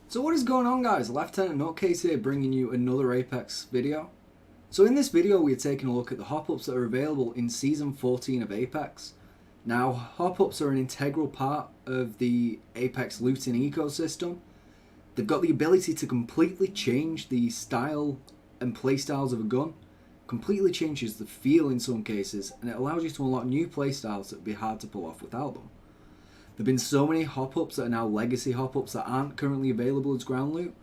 So what is going on, guys? Lieutenant Nutcase here, bringing you another Apex video. So in this video we're taking a look at the hop-ups that are available in Season 14 of Apex. Now, hop-ups are an integral part of the Apex looting ecosystem. They've got the ability to completely change the style and playstyles of a gun, completely changes the feel in some cases, and it allows you to unlock new playstyles that would be hard to pull off without them. There have been so many hop-ups that are now legacy hop-ups that aren't currently available as ground loot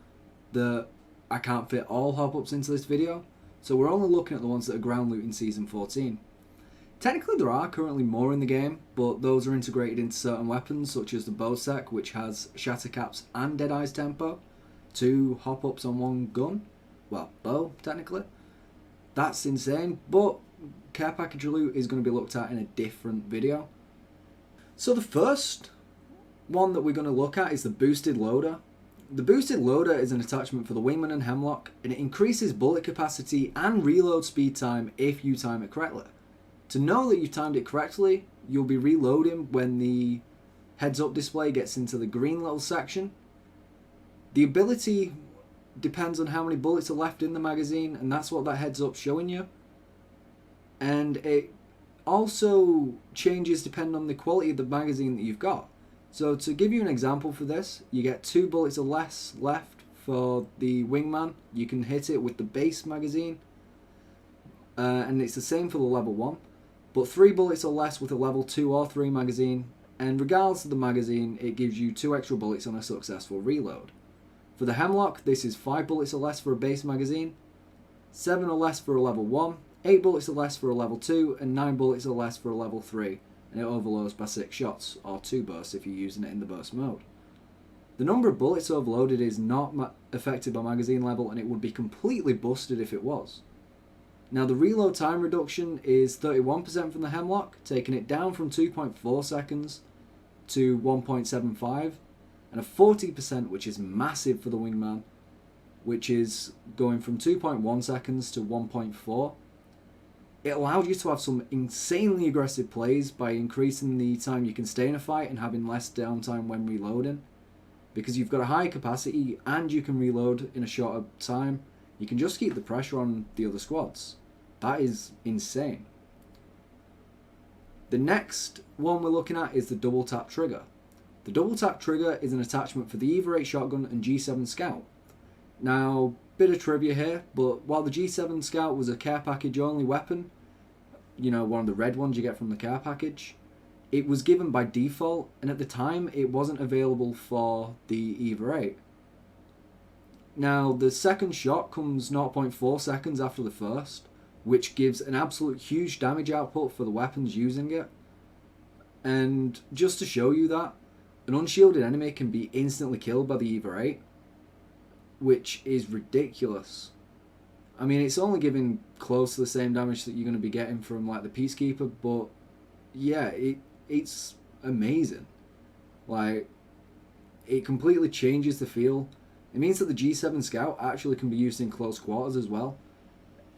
that I can't fit all hop-ups into this video, so we're only looking at the ones that are ground loot in Season 14. Technically there are currently more in the game, but those are integrated into certain weapons such as the Bowsec, which has Shattercaps and Deadeye's Tempo, two hop-ups on one gun, well, bow technically. That's insane, but care package loot is going to be looked at in a different video. So the first one that we're going to look at is the Boosted Loader. The Boosted Loader is an attachment for the Wingman and Hemlock, and it increases bullet capacity and reload speed time if you time it correctly. To know that you've timed it correctly, you'll be reloading when the heads-up display gets into the green little section. The ability depends on how many bullets are left in the magazine, and that's what that heads-up's showing you. And it also changes depending on the quality of the magazine that you've got. So to give you an example for this, you get 2 bullets or less left for the Wingman. You can hit it with the base magazine, and it's the same for the level 1. But 3 bullets or less with a level 2 or 3 magazine, and regardless of the magazine, it gives you 2 extra bullets on a successful reload. For the Hemlock, this is 5 bullets or less for a base magazine, 7 or less for a level 1, 8 bullets or less for a level 2, and 9 bullets or less for a level 3, and it overloads by 6 shots, or 2 bursts if you're using it in the burst mode. The number of bullets overloaded is not affected by magazine level, and it would be completely busted if it was. Now the reload time reduction is 31% from the Hemlock, taking it down from 2.4 seconds to 1.75, and a 40%, which is massive for the Wingman, which is going from 2.1 seconds to 1.4. It allowed you to have some insanely aggressive plays by increasing the time you can stay in a fight and having less downtime when reloading. Because you've got a high capacity and you can reload in a shorter time, you can just keep the pressure on the other squads. That is insane. The next one we're looking at is the Double Tap Trigger. The Double Tap Trigger is an attachment for the EVA 8 shotgun and G7 Scout. Now, bit of trivia here, but while the G7 Scout was a care package only weapon, you know, one of the red ones you get from the care package, it was given by default, and at the time it wasn't available for the EVA 8. Now, the second shot comes 0.4 seconds after the first, which gives an absolute huge damage output for the weapons using it. And just to show you that, an unshielded enemy can be instantly killed by the EVA 8, which is ridiculous. I mean, it's only giving close to the same damage that you're going to be getting from like the Peacekeeper, but yeah, it's amazing. Like, it completely changes the feel. It means that the G7 Scout actually can be used in close quarters as well.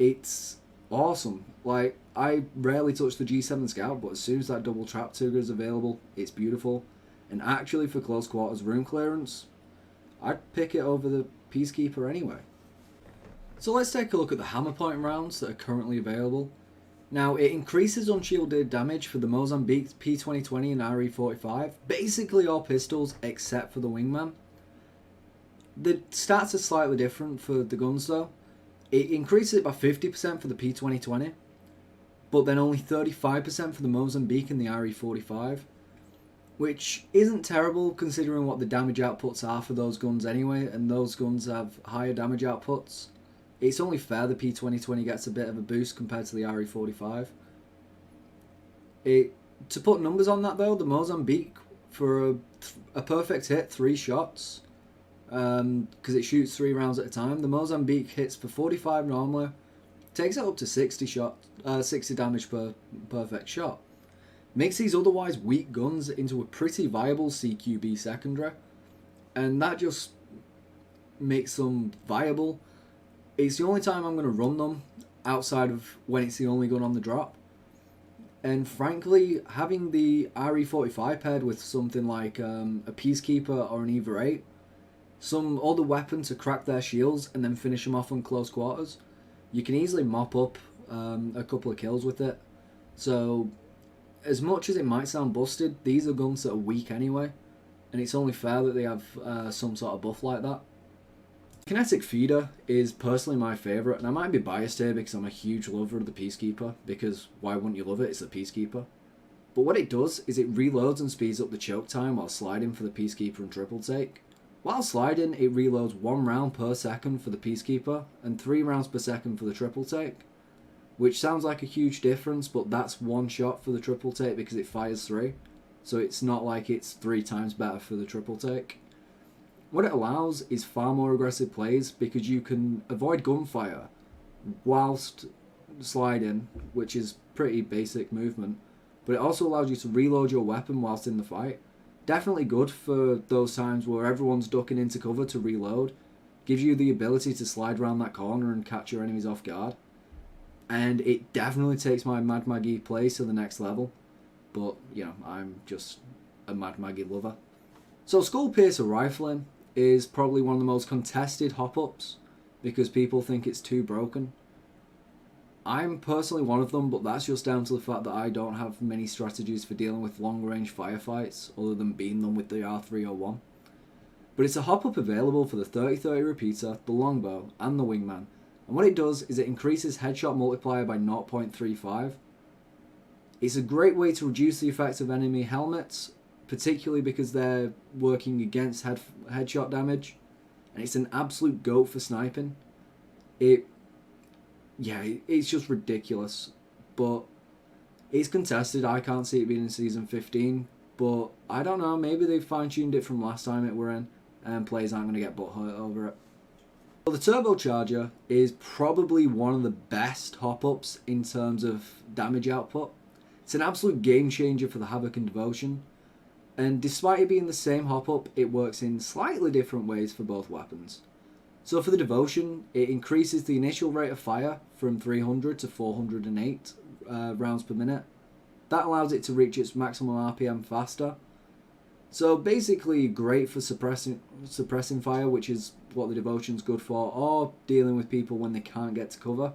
It's awesome. Like, I rarely touch the G7 Scout, but as soon as that double trap trigger is available, it's beautiful. And actually for close quarters room clearance, I'd pick it over the Peacekeeper anyway. So let's take a look at the hammer point rounds that are currently available. Now, it increases unshielded damage for the Mozambique P2020 and RE45, basically all pistols except for the Wingman. The stats are slightly different for the guns though. It increases it by 50% for the P2020, but then only 35% for the Mozambique and the RE45, which isn't terrible considering what the damage outputs are for those guns anyway, and those guns have higher damage outputs. It's only fair the P2020 gets a bit of a boost compared to the RE45. To put numbers on that though, the Mozambique, for a perfect hit, 3 shots, because it shoots 3 rounds at a time, the Mozambique hits for 45 normally, takes it up to 60 damage per perfect shot. Makes these otherwise weak guns into a pretty viable CQB secondary, and that just makes them viable. It's the only time I'm going to run them outside of when it's the only gun on the drop. And frankly, having the RE45 paired with something like a Peacekeeper or an EVA 8 some other weapon to crack their shields and then finish them off on close quarters, you can easily mop up a couple of kills with it. So as much as it might sound busted, these are guns that are weak anyway, and it's only fair that they have some sort of buff like that. Kinetic Feeder is personally my favourite, and I might be biased here because I'm a huge lover of the Peacekeeper, because why wouldn't you love it? It's the Peacekeeper. But what it does is it reloads and speeds up the choke time while sliding for the Peacekeeper and triple take. While sliding, it reloads 1 round per second for the Peacekeeper and 3 rounds per second for the triple take, which sounds like a huge difference, but that's 1 shot for the triple take because it fires 3. So it's not like it's 3 times better for the triple take. What it allows is far more aggressive plays because you can avoid gunfire whilst sliding, which is pretty basic movement, but it also allows you to reload your weapon whilst in the fight. Definitely good for those times where everyone's ducking into cover to reload. Gives you the ability to slide around that corner and catch your enemies off guard. And it definitely takes my Mad Maggie plays to the next level. But, you know, I'm just a Mad Maggie lover. So Skull Piercer rifling is probably one of the most contested hop-ups because people think it's too broken. I'm personally one of them, but that's just down to the fact that I don't have many strategies for dealing with long-range firefights other than beating them with the R301. But it's a hop-up available for the 30-30 repeater, the longbow, and the wingman. And what it does is it increases headshot multiplier by 0.35. It's a great way to reduce the effects of enemy helmets, particularly because they're working against headshot damage. And it's an absolute goat for sniping. It's just ridiculous. But it's contested. I can't see it being in Season 15. But I don't know, maybe they've fine-tuned it from last time it were in, and players aren't going to get butthurt over it. Well, the Turbocharger is probably one of the best hop-ups in terms of damage output. It's an absolute game changer for the Havoc and Devotion. And despite it being the same hop-up, it works in slightly different ways for both weapons. So for the Devotion, it increases the initial rate of fire from 300 to 408 rounds per minute. That allows it to reach its maximum RPM faster. So basically great for suppressing fire, which is what the Devotion's good for, or dealing with people when they can't get to cover.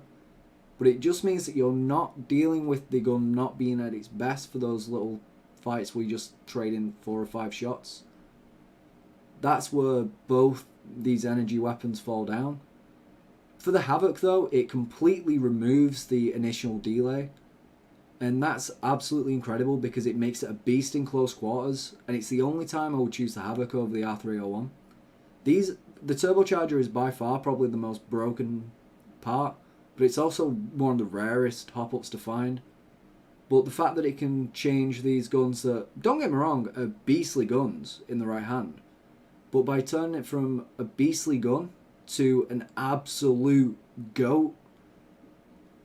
But it just means that you're not dealing with the gun not being at its best for those little fights where you just trade in 4 or 5 shots. That's where both these energy weapons fall down. For the Havoc though, it completely removes the initial delay. And that's absolutely incredible because it makes it a beast in close quarters, and it's the only time I would choose the Havoc over the R301. The Turbocharger is by far probably the most broken part, but it's also one of the rarest hop-ups to find. But the fact that it can change these guns that, don't get me wrong, are beastly guns in the right hand, but by turning it from a beastly gun to an absolute goat,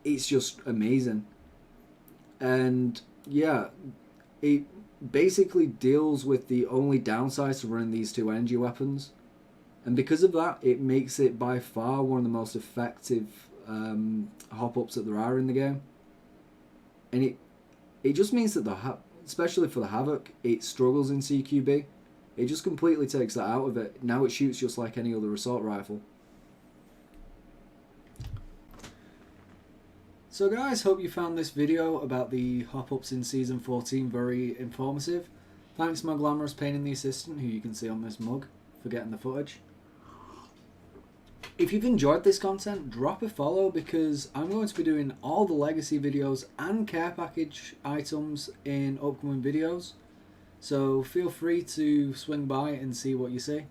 it's just amazing. And yeah, it basically deals with the only downsides to running these 2 energy weapons. And because of that, it makes it by far one of the most effective hop-ups that there are in the game. And it just means that, especially for the Havoc, it struggles in CQB. It just completely takes that out of it. Now it shoots just like any other assault rifle. So guys, hope you found this video about the hop-ups in Season 14 very informative. Thanks my glamorous pain in the assistant, who you can see on this mug, for getting the footage. If you've enjoyed this content, drop a follow because I'm going to be doing all the legacy videos and care package items in upcoming videos. So feel free to swing by and see what you see.